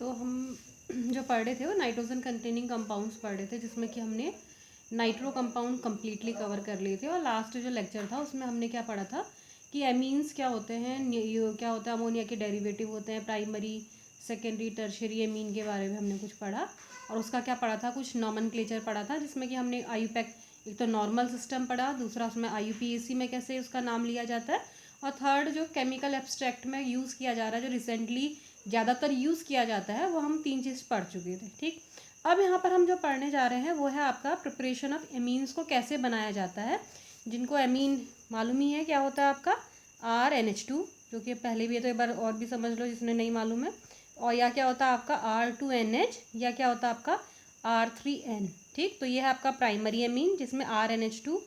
तो हम जो पढ़ रहे थे वो नाइट्रोजन कंटेनिंग कंपाउंड्स पढ़ रहे थे, जिसमें कि हमने नाइट्रो कंपाउंड कम्प्लीटली कवर कर लिए थे। और लास्ट जो लेक्चर था उसमें हमने क्या पढ़ा था कि एमीन्स क्या होते हैं, क्या होता है, अमोनिया के डेरिवेटिव होते हैं, प्राइमरी सेकेंडरी टर्शियरी एमीन के बारे में हमने कुछ पढ़ा। और उसका क्या पढ़ा था, कुछ नॉमेनक्लेचर पढ़ा था, जिसमें कि हमने आईयूपैक एक तो नॉर्मल सिस्टम पढ़ा, दूसरा उसमें आईयूपीएसी में कैसे उसका नाम लिया जाता है, और थर्ड जो केमिकल एब्स्ट्रैक्ट में यूज़ किया जा रहा है, जो रिसेंटली ज़्यादातर यूज़ किया जाता है, वो हम 3 चीज़ पढ़ चुके थे। ठीक, अब यहाँ पर हम जो पढ़ने जा रहे हैं वो है आपका प्रिपरेशन ऑफ एमीन्स को कैसे बनाया जाता है। जिनको एमीन मालूम ही है क्या होता है आपका RNH2, जो कि पहले भी है, तो एक बार और भी समझ लो जिसने नहीं मालूम है। और या क्या होता है आपका R2NH, या क्या होता है आपका R3N। ठीक, तो ये है आपका प्राइमरी एमीन, जिसमें RNH2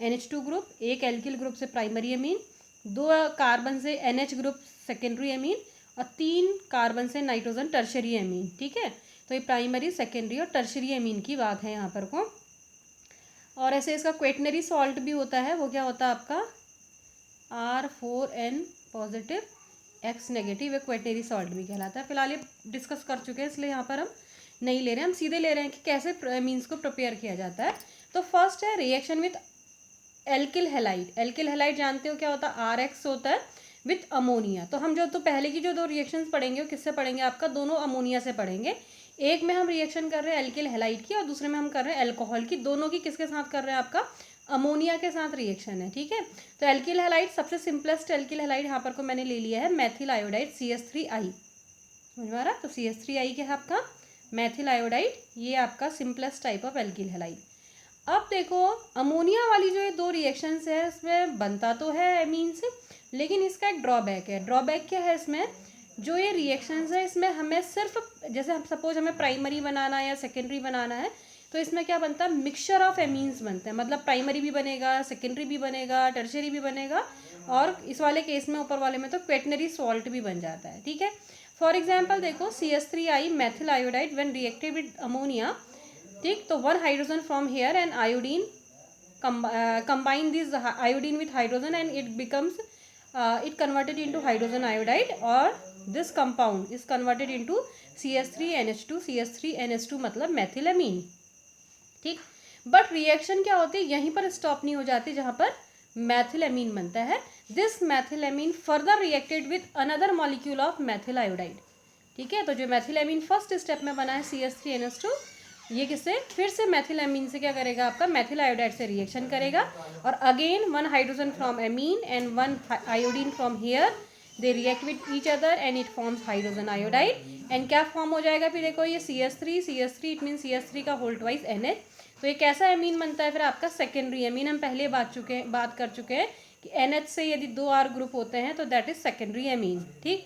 NH2 ग्रुप, एक एल्किल ग्रुप से प्राइमरी एमीन, 2 कार्बन से NH ग्रुप सेकेंडरी एमीन, और 3 कार्बन से नाइट्रोजन टर्शरी एमीन। ठीक है, तो ये प्राइमरी सेकेंडरी और टर्शरी एमीन की बात है यहाँ पर को। और ऐसे इसका क्वेटनरी सॉल्ट भी होता है, वो क्या होता है आपका R4N पॉजिटिव X नेगेटिव, एक क्वेटनरी सॉल्ट भी कहलाता है। फिलहाल ये डिस्कस कर चुके हैं, इसलिए यहाँ पर हम नहीं ले रहे हैं, हम सीधे ले रहे हैं कि कैसे मीन्स को प्रिपेयर किया जाता है। तो फर्स्ट है reaction with alkyl halide. Alkyl halide जानते हो क्या होता है, RX होता है विथ अमोनिया। तो हम जो तो पहले की जो 2 रिएक्शंस पढ़ेंगे वो किससे पढ़ेंगे, आपका दोनों अमोनिया से पढ़ेंगे। एक में हम रिएक्शन कर रहे हैं एल्किल हैलाइड की, और दूसरे में हम कर रहे हैं अल्कोहल की। दोनों की किसके साथ कर रहे हैं, आपका अमोनिया के साथ रिएक्शन है। ठीक है, तो एल्किल हैलाइड सबसे सिंपलेस्ट एल्किल हैलाइड यहाँ पर को मैंने ले लिया है मेथिल आयोडाइड CH3I। समझ में आ रहा, तो CH3I के है आपका मेथिल आयोडाइड, ये आपका simplest type of alkyl halide. अब देखो अमोनिया वाली जो ये 2 रिएक्शंस है, इसमें बनता तो है एमीन से, लेकिन इसका एक ड्रॉबैक है। ड्रॉबैक क्या है इसमें, जो ये रिएक्शंस है इसमें हमें सिर्फ, जैसे हम सपोज हमें प्राइमरी बनाना है या सेकेंडरी बनाना है, तो इसमें क्या बनता है, मिक्सचर ऑफ एमीन्स बनते हैं। मतलब प्राइमरी भी बनेगा, सेकेंडरी भी बनेगा, टर्शरी भी बनेगा, और इस वाले केस में ऊपर वाले में तो क्वेटनरी सॉल्ट भी बन जाता है। ठीक है, फॉर एग्जाम्पल देखो CH3I methyl iodide when reacted with ammonia. ठीक, तो 1 hydrogen from hair and iodine combine this iodine with hydrogen and it becomes it converted into hydrogen iodide, or this compound is converted into CH3NH2। CH3NH2 मतलब methylamine। ठीक, but reaction क्या होती है, यहीं पर stop नहीं हो जाती जहाँ पर मैथिलएमीन बनता है। This methylamine further reacted with another molecule of methyl iodide. ठीक है, तो जो मैथिलएमीन फर्स्ट स्टेप में बना है CH3NH2, ये किससे, फिर से मैथिलएमीन से क्या करेगा, आपका मेथिल आयोडाइड से रिएक्शन करेगा, और again 1 hydrogen from amine and 1 iodine from here, they react with each other and it forms hydrogen iodide. And क्या फॉर्म हो जाएगा फिर, देखो ये CH3 इट मीन CH3 का होल ट्वाइस NH। तो ये कैसा एमीन बनता है फिर, आपका सेकेंडरी एमीन। हम पहले बात कर चुके हैं कि NH से यदि 2 R ग्रुप होते हैं तो दैट इज सेकेंडरी एमीन। ठीक,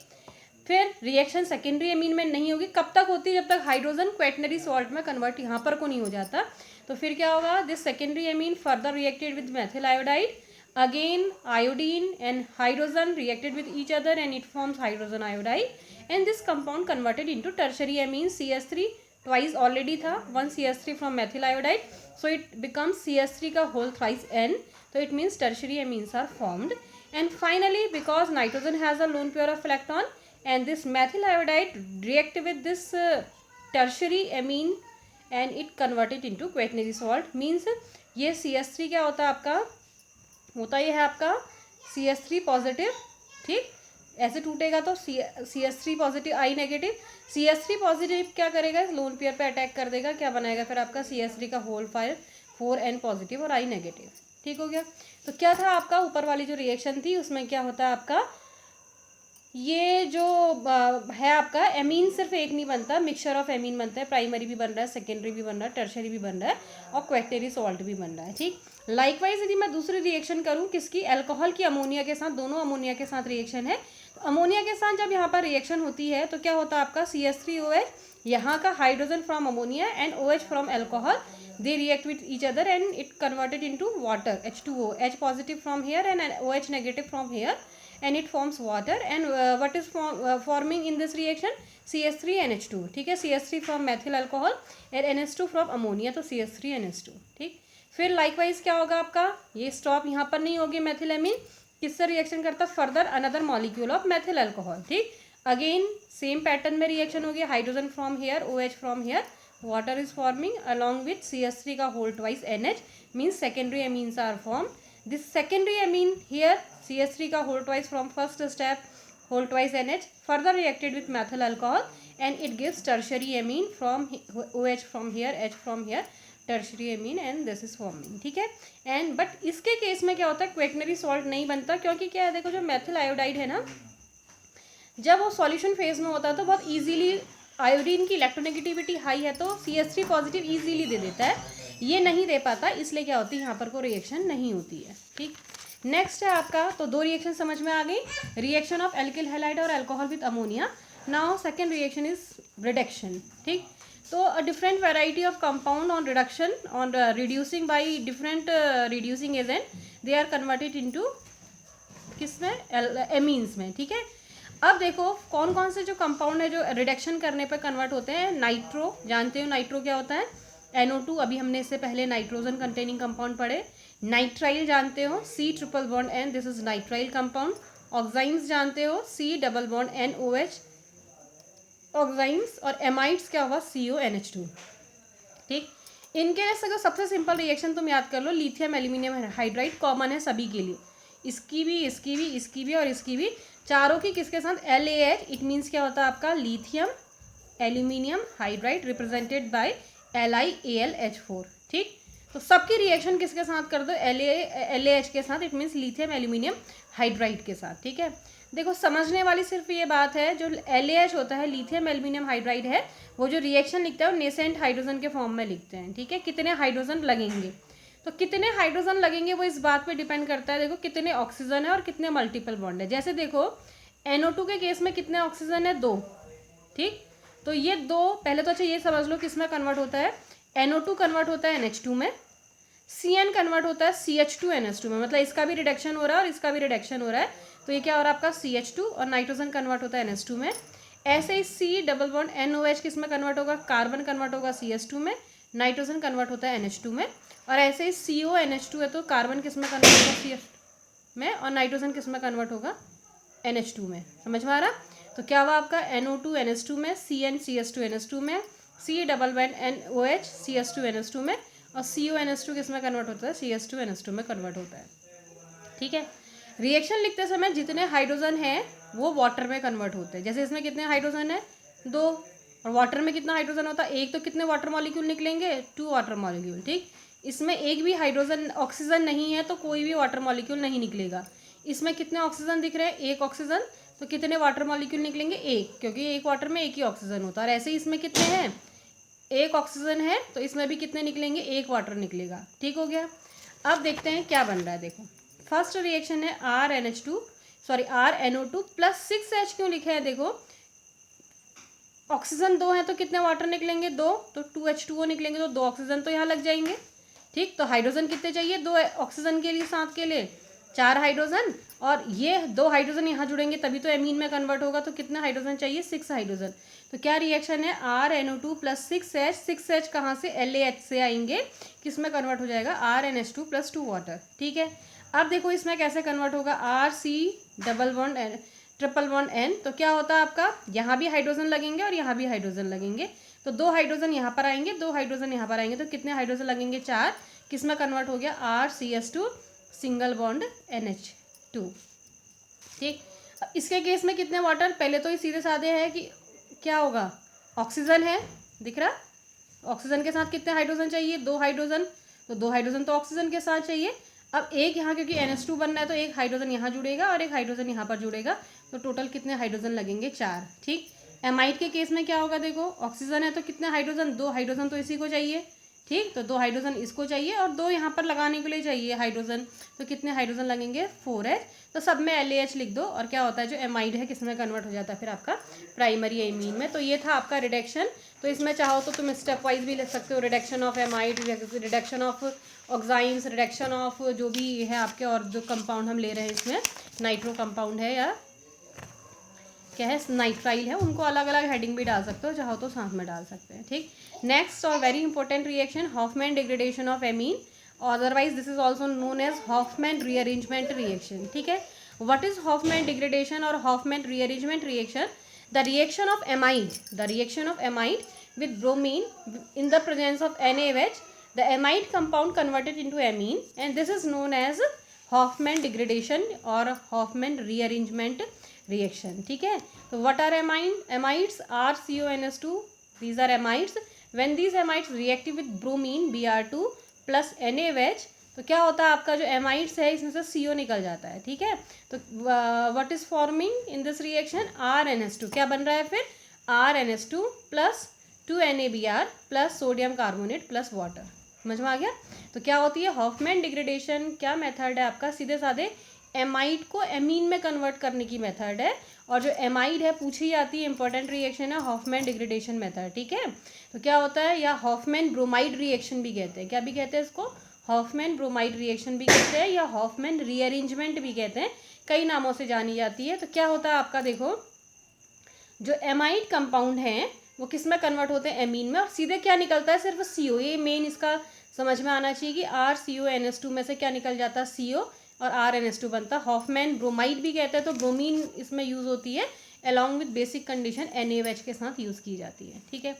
फिर रिएक्शन सेकेंडरी एमीन में नहीं होगी, कब तक होती है, जब तक हाइड्रोजन क्वेटनरी सॉल्ट में कन्वर्ट यहाँ पर को नहीं हो जाता। तो फिर क्या होगा, this secondary amine further reacted with methyl iodide, again iodine and hydrogen reacted with each other and it forms hydrogen iodide, and this compound converted into tertiary amine. CH3 twice already था, 1 CH3 from methyl iodide, so it becomes CH3 का whole thrice N, so it means tertiary amines are formed. And finally, because nitrogen has a lone pair of electron and this methyl iodide react with this tertiary amine and it converted into quaternary salt, means ये CH3 क्या होता है आपका, होता ये है आपका CH3 positive. ठीक, ऐसे टूटेगा तो CH3 positive I negative. CH3 positive क्या करेगा, इस लोन पेयर पे अटैक कर देगा, क्या बनाएगा फिर आपका CH3 का होल 4N पॉजिटिव और I नेगेटिव। ठीक हो गया, तो क्या था आपका ऊपर वाली जो रिएक्शन थी उसमें क्या होता है आपका, ये जो है आपका एमीन सिर्फ एक नहीं बनता, मिक्सचर ऑफ एमीन बनता है। प्राइमरी भी बन रहा है, सेकेंडरी भी बन रहा है, टर्शरी भी बन रहा है, और क्वेटनरी सॉल्ट भी बन रहा है। ठीक, लाइकवाइज यदि मैं दूसरी रिएक्शन करूं किसकी, अल्कोहल की अमोनिया के साथ, दोनों अमोनिया के साथ रिएक्शन है। तो अमोनिया के साथ जब यहाँ पर रिएक्शन होती है तो क्या होता है आपका CH3OH, यहाँ का hydrogen from ammonia and OH from alcohol, they react with each other and it converted into water, H2O, H positive from here and OH negative from here, and it forms water. And what is forming in this reaction, CH3NH2। ठीक है, CH3 from methyl alcohol and NH2 from ammonia, तो CH3NH2। ठीक, फिर likewise क्या होगा आपका, ये stop यहाँ पर नहीं होगी, मैथिलएमीन किससे रिएक्शन करता, further another molecule of methyl alcohol. ठीक, अगेन सेम पैटर्न में रिएक्शन हो गया, hydrogen from here, OH from here, water is forming along with CH3 का whole twice NH, means secondary amines are form. This secondary amine here CH3 का whole twice from first step whole twice NH further reacted with methyl alcohol and it gives tertiary amine from OH from here, H from here, tertiary amine and this is forming. ठीक है. And but इसके case में क्या होता है, क्वेटनरी salt नहीं बनता, क्योंकि क्या है देखो, जो मेथिल आयोडाइड है ना, जब वो सॉल्यूशन फेज में होता है तो बहुत इजीली आयोडीन की इलेक्ट्रोनेगेटिविटी हाई है तो CH3 पॉजिटिव इजीली दे देता है, ये नहीं दे पाता, इसलिए क्या होती है यहाँ पर कोई रिएक्शन नहीं होती है. ठीक. नेक्स्ट है आपका, तो दो रिएक्शन समझ में आ गई, रिएक्शन ऑफ एल्किल हैलाइड और alcohol with ammonia. Now second reaction is reduction. ठीक. तो a different variety of compound on reduction on reducing by different reducing agent, they are converted into किसमें, एमीन्स में. ठीक है. अब देखो कौन कौन से जो कंपाउंड है जो रिडक्शन करने पर कन्वर्ट होते हैं. नाइट्रो, जानते हो नाइट्रो क्या होता है, NO2, अभी हमने इससे पहले नाइट्रोजन कंटेनिंग कंपाउंड पढ़े. नाइट्राइल जानते हो, C++N, this is nitrile compound. Oximes जानते हो, C++NOH ऑक्साइंस. और एमाइड्स क्या होगा, CONH2. ठीक. इनके से सबसे सिंपल रिएक्शन तुम याद कर लो, लिथियम एल्यूमिनियम हाइड्राइड कॉमन है सभी के लिए, इसकी भी, इसकी भी, इसकी भी और इसकी भी, चारों की किसके साथ, LAH. इट मीन्स क्या होता है आपका, lithium aluminium hydride represented by LiAlH4. ठीक. तो सबकी रिएक्शन किसके साथ कर दो, LAH के साथ, it means lithium aluminium hydride के साथ. ठीक है. देखो समझने वाली सिर्फ ये बात है, जो LAH होता है लिथियम एल्यूमिनियम हाइड्राइड है, वो जो रिएक्शन लिखता है वो नेसेंट हाइड्रोजन के फॉर्म में लिखते हैं. ठीक है. कितने हाइड्रोजन लगेंगे, तो कितने हाइड्रोजन लगेंगे वो इस बात पे डिपेंड करता है. देखो कितने ऑक्सीजन है और कितने मल्टीपल बॉन्ड है. जैसे देखो NO2 के केस में कितने ऑक्सीजन है, 2. ठीक. तो ये 2, पहले तो अच्छा ये समझ लो किस में कन्वर्ट होता है, NO2 कन्वर्ट होता है NH2 में, CN कन्वर्ट होता है CH2NH2 में, मतलब इसका भी रिडक्शन हो रहा है और इसका भी रिडक्शन हो रहा है, तो ये क्या हो रहा है आपका CH2, और नाइट्रोजन कन्वर्ट होता है NH2 में. ऐसे ही C++NOH किस में कन्वर्ट होगा, कार्बन कन्वर्ट होगा CH2 में, नाइट्रोजन कन्वर्ट होता है NH2 में. और ऐसे ही CONH2 है तो कार्बन किस में कन्वर्ट होगा, CH में, और नाइट्रोजन किस में कन्वर्ट होगा, NH2 में. समझ में आ रहा. तो क्या हुआ आपका, NO2 NH2 में, CN CH2 NH2 में, C++NOH CH2NH2 में, और CONH2 किस में कन्वर्ट होता है, CH2NH2 में कन्वर्ट होता है. ठीक है. रिएक्शन लिखते समय जितने हाइड्रोजन हैं वो वाटर में कन्वर्ट होते हैं. जैसे इसमें कितने हाइड्रोजन है, 2, और वाटर में कितना हाइड्रोजन होता है, 1, तो कितने वाटर मॉलिक्यूल निकलेंगे, 2 वाटर मॉलिक्यूल. ठीक. इसमें एक भी हाइड्रोजन ऑक्सीजन नहीं है तो कोई भी वाटर मॉलिक्यूल नहीं निकलेगा. इसमें कितने ऑक्सीजन दिख रहे हैं, 1 ऑक्सीजन, तो कितने वाटर मॉलिक्यूल निकलेंगे, 1, क्योंकि एक वाटर में 1 ही ऑक्सीजन होता है. और ऐसे ही इसमें कितने हैं, 1 ऑक्सीजन है तो इसमें भी कितने निकलेंगे, 1 वाटर निकलेगा. ठीक हो गया. अब देखते हैं क्या बन रहा है. देखो फर्स्ट रिएक्शन है RNO2 प्लस 6H क्यों लिखे हैं, देखो ऑक्सीजन 2 है तो कितने वाटर निकलेंगे, 2, तो 2H2O निकलेंगे, तो 2 ऑक्सीजन तो यहाँ लग जाएंगे. ठीक. तो हाइड्रोजन कितने चाहिए, 2 ऑक्सीजन के लिए, साथ के लिए 4 हाइड्रोजन, और ये 2 हाइड्रोजन यहाँ जुड़ेंगे तभी तो एमीन में कन्वर्ट होगा, तो कितने हाइड्रोजन चाहिए, 6 हाइड्रोजन. तो क्या रिएक्शन है, RNO2 प्लस 6H. 6H कहाँ से, LAH से आएंगे, किस में कन्वर्ट हो जाएगा, RNH2 प्लस 2 वाटर. ठीक है. अब देखो इसमें कैसे कन्वर्ट होगा, RC++N, तो क्या होता है आपका, यहाँ भी हाइड्रोजन लगेंगे और यहाँ भी हाइड्रोजन लगेंगे, तो 2 हाइड्रोजन यहाँ पर आएंगे, 2 हाइड्रोजन यहाँ पर आएंगे, तो कितने हाइड्रोजन लगेंगे, 4. किस में कन्वर्ट हो गया, RCS2 सिंगल बॉन्ड NH2. ठीक. इसके केस में कितने वाटर, पहले तो ये सीधे साधे है कि क्या होगा, ऑक्सीजन है, दिख रहा, ऑक्सीजन के साथ कितने हाइड्रोजन चाहिए, 2 हाइड्रोजन, तो 2 हाइड्रोजन तो ऑक्सीजन के साथ चाहिए. अब एक यहाँ क्योंकि NH2 बन रहा है तो एक हाइड्रोजन यहाँ जुड़ेगा और एक हाइड्रोजन यहाँ पर जुड़ेगा, तो टोटल कितने हाइड्रोजन लगेंगे, 4. ठीक. एमाइड के केस में क्या होगा, देखो ऑक्सीजन है तो कितने हाइड्रोजन, 2 हाइड्रोजन तो इसी को चाहिए. ठीक. तो 2 हाइड्रोजन इसको चाहिए और 2 यहाँ पर लगाने के लिए चाहिए हाइड्रोजन, तो कितने हाइड्रोजन लगेंगे, 4H. तो सब में LAH लिख दो, और क्या होता है जो एमाइड है किस में कन्वर्ट हो जाता है फिर आपका, प्राइमरी एमीन में. तो ये था आपका रिडक्शन. तो इसमें चाहो तो तुम स्टेप वाइज भी लिख सकते हो, reduction of amide, reduction of oximes, reduction of जो भी है आपके, और जो कंपाउंड हम ले रहे हैं इसमें नाइट्रो कंपाउंड है या क्या है, नाइट्राइल है, उनको अलग अलग हेडिंग भी डाल सकते हो, चाहो तो साथ में डाल सकते हैं. ठीक. नेक्स्ट और very important reaction, Hofmann degradation of amine, otherwise this is also known as Hofmann rearrangement reaction. ठीक है. व्हाट इज हॉफमैन डिग्रेडेशन और Hofmann rearrangement reaction, the reaction of amide with bromine in the presence of NaOH, the amide compound converted into amine, and this is known as Hofmann degradation or Hofmann rearrangement reaction. ठीक है, तो what are amides? RCONS2, these are amides. When these amides react with bromine Br2 plus NaOH, तो क्या होता है आपका जो amides है इसमें से CO निकल जाता है. ठीक है, तो what is forming in this reaction? RNS2. क्या बन रहा है फिर? RNS2 plus 2NaBr plus sodium carbonate plus water. समझ में आ गया? तो क्या होती है हॉफमैन डिग्रेडेशन? क्या मेथड है आपका? सीधे साधे एमाइड को एमीन में कन्वर्ट करने की मेथड है. और जो एमाइड है पूछी जाती है, इंपॉर्टेंट रिएक्शन है हॉफमैन डिग्रेडेशन मेथड. ठीक है, तो क्या होता है, या हॉफमैन ब्रोमाइड रिएक्शन भी कहते हैं. क्या भी कहते हैं इसको? हॉफमैन ब्रोमाइड रिएक्शन भी कहते हैं या हॉफमैन रीअरेंजमेंट भी कहते हैं. कई नामों से जानी जाती है. तो क्या होता है आपका, देखो जो एमाइड कंपाउंड है वो किस में कन्वर्ट होते हैं? एमीन में. और सीधे क्या निकलता है? सिर्फ CO. ये मेन इसका समझ में आना चाहिए कि RCONS2 में से क्या निकल जाता है? CO, और RNS2 बनता है. हॉफमैन ब्रोमाइड भी कहते हैं. तो ब्रोमीन इसमें यूज़ होती है along with basic condition NaOH के साथ यूज़ की जाती है. ठीक है,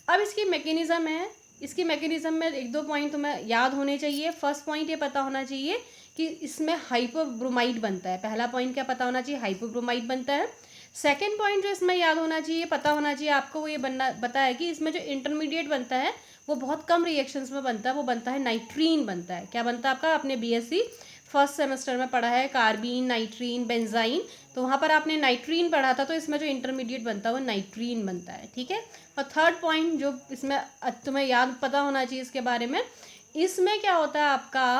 अब इसकी मैकेनिज्म है. इसकी मैकेनिज्म में एक दो पॉइंट तुम्हें याद होने चाहिए. फर्स्ट पॉइंट ये पता होना चाहिए कि इसमें हाइपोब्रोमाइड बनता है. पहला पॉइंट क्या पता होना चाहिए? हाइपोब्रोमाइड बनता है. सेकेंड पॉइंट जो इसमें याद होना चाहिए, पता होना चाहिए आपको, वो ये पता है कि इसमें जो इंटरमीडिएट बनता है वो बहुत कम रिएक्शंस में बनता है. वो बनता है नाइट्रीन बनता है. क्या बनता है आपका? आपने BSc फर्स्ट सेमेस्टर में पढ़ा है कार्बीन, नाइट्रीन, बेंजाइन. तो वहाँ पर आपने नाइट्रीन पढ़ा था. तो इसमें जो इंटरमीडिएट बनता है वो नाइट्रीन बनता है. ठीक है, और थर्ड पॉइंट जो इसमें तुम्हें याद पता होना चाहिए इसके बारे में, इसमें क्या होता है आपका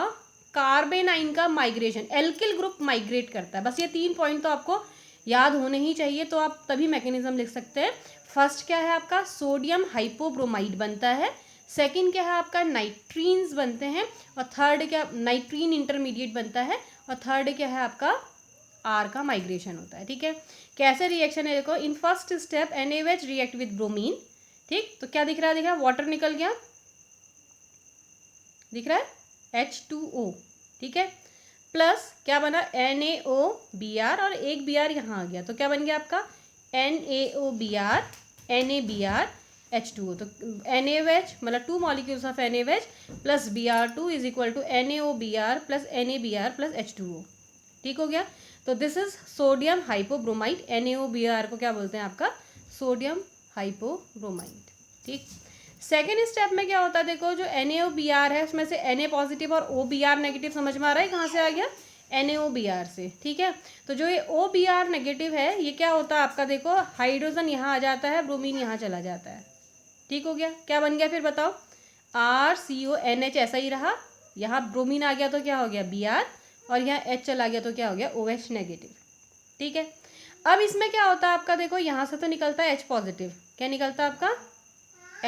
कार्बेनाइन का माइग्रेशन. एल्किल ग्रुप माइग्रेट करता है. बस ये 3 पॉइंट तो आपको याद होने ही चाहिए, तो आप तभी मैकेनिज्म लिख सकते हैं. फर्स्ट क्या है आपका? सोडियम हाइपोब्रोमाइड बनता है. सेकंड क्या है आपका? नाइट्रीन्स बनते हैं. और थर्ड क्या? नाइट्रीन इंटरमीडिएट बनता है. और थर्ड क्या है आपका? R का माइग्रेशन होता है. ठीक है, कैसे रिएक्शन है देखो. In first step NaOH react with bromine. ठीक, तो क्या दिख रहा है? दिख रहा है वाटर निकल गया, दिख रहा है H2O. ठीक है, प्लस क्या बना? NaOBr, और एक Br यहाँ आ गया. तो क्या बन गया आपका? NaOBr, NaBr, H2O. तो NaOH मतलब 2 molecules of NaOH plus Br2 is equal to NaOBr plus NaBr plus H2O. ठीक हो गया. तो this is sodium hypobromide. NaOBr को क्या बोलते हैं आपका? Sodium hypobromide. ठीक, सेकेंड स्टेप में क्या होता है देखो, जो NaOBr है उसमें से Na पॉजिटिव और OBr नेगेटिव. समझ में आ रहा है कहाँ से आ गया? NaOBr से. ठीक है, तो जो ये OBr नेगेटिव है ये क्या होता है आपका? देखो हाइड्रोजन यहाँ आ जाता है, ब्रोमीन यहाँ चला जाता है. ठीक हो गया. क्या बन गया फिर बताओ? RCONH ऐसा ही रहा. यहाँ ब्रोमीन आ गया तो क्या हो गया? Br, और यहाँ H चला गया तो क्या हो गया? OH negative. ठीक है, अब इसमें क्या होता है आपका? देखो यहाँ से तो निकलता है H पॉजिटिव. क्या निकलता है आपका?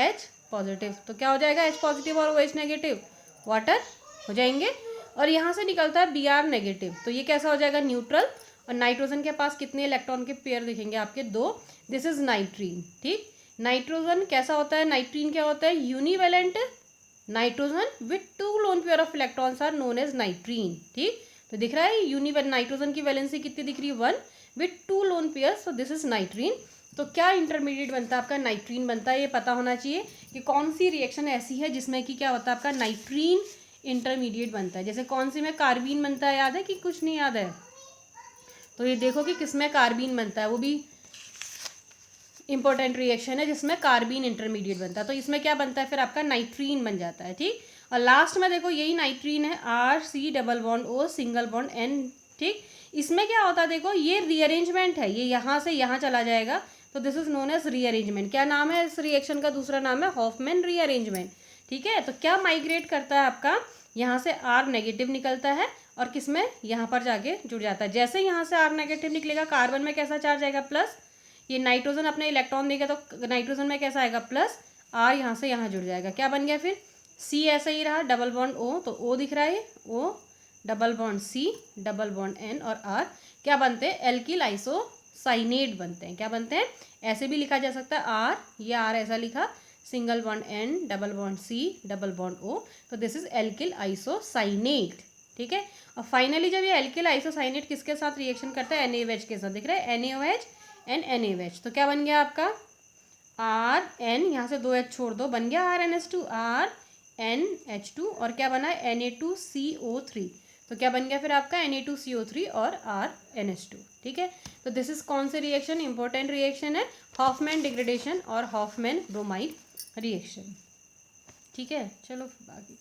H positive. तो क्या हो जाएगा? H पॉजिटिव और OH नेगेटिव वाटर हो जाएंगे. और यहाँ से निकलता है Br नेगेटिव. तो ये कैसा हो जाएगा? न्यूट्रल. और नाइट्रोजन के पास कितने इलेक्ट्रॉन के पेयर दिखेंगे आपके? 2. This is nitrene. ठीक, नाइट्रोजन कैसा होता है? नाइट्रीन क्या होता है? Univalent nitrogen with 2 lone pair of electrons are known as nitrene. ठीक, तो दिख रहा है नाइट्रोजन की वैलेंसी कितनी दिख रही है? 1 with 2 lone pair. So this is नाइट्रीन. तो क्या इंटरमीडिएट बनता है आपका? नाइट्रीन बनता है. ये पता होना चाहिए कि कौन सी रिएक्शन ऐसी है जिसमें कि क्या होता है आपका? नाइट्रीन इंटरमीडिएट बनता है. जैसे कौन सी में कार्बीन बनता है, याद है कि कुछ नहीं याद है? तो ये देखो कि किसमें कार्बीन बनता है, वो भी इंपॉर्टेंट रिएक्शन है जिसमें कार्बीन इंटरमीडिएट बनता है. तो इसमें क्या बनता है फिर आपका? नाइट्रीन बन जाता है. ठीक, और लास्ट में देखो यही नाइट्रीन है, RC double bond O single bond N. ठीक, इसमें क्या होता है देखो, ये रीअरेंजमेंट है. ये यहाँ से यहाँ चला जाएगा. तो this is known as rearrangement. क्या नाम है इस रिएक्शन का? दूसरा नाम है हॉफमैन रीअरेंजमेंट. ठीक है, तो क्या माइग्रेट करता है आपका? यहाँ से R नेगेटिव निकलता है और किसमें? यहाँ पर जाके जुड़ जाता है. जैसे यहाँ से R नेगेटिव निकलेगा, कार्बन में कैसा चार्ज आएगा? प्लस. ये नाइट्रोजन अपने इलेक्ट्रॉन देगा तो नाइट्रोजन में कैसा आएगा? प्लस. R यहाँ से यहाँ जुड़ जाएगा. क्या बन गया फिर? C ऐसा ही रहा, डबल बॉन्ड O. तो O दिख रहा है, O double bond C double bond N और R क्या बनते हैं? एल्किल आइसोसाइनेट बनते हैं. क्या बनते हैं? ऐसे भी लिखा जा सकता है R, ये R ऐसा लिखा, single bond N double bond C double bond O. तो दिस इज एल्किल आइसोसाइनेट. ठीक है, और फाइनली जब ये एल्किल आइसोसाइनेट किसके साथ रिएक्शन करता है? NaOH के साथ. दिख रहा है NaOH N N A H. तो क्या बन गया आपका आर एन, यहाँ से 2 एच छोड़ दो, बन गया R N H two, R N H two, और क्या बना है N A two C O three. तो क्या बन गया फिर आपका N A two C O three और आर एन एच टू। ठीक है, तो दिस इज कौन से रिएक्शन, इंपॉर्टेंट रिएक्शन है, हॉफमैन डिग्रेडेशन और हॉफमैन ब्रोमाइड रिएक्शन। ठीक है, चलो बाकी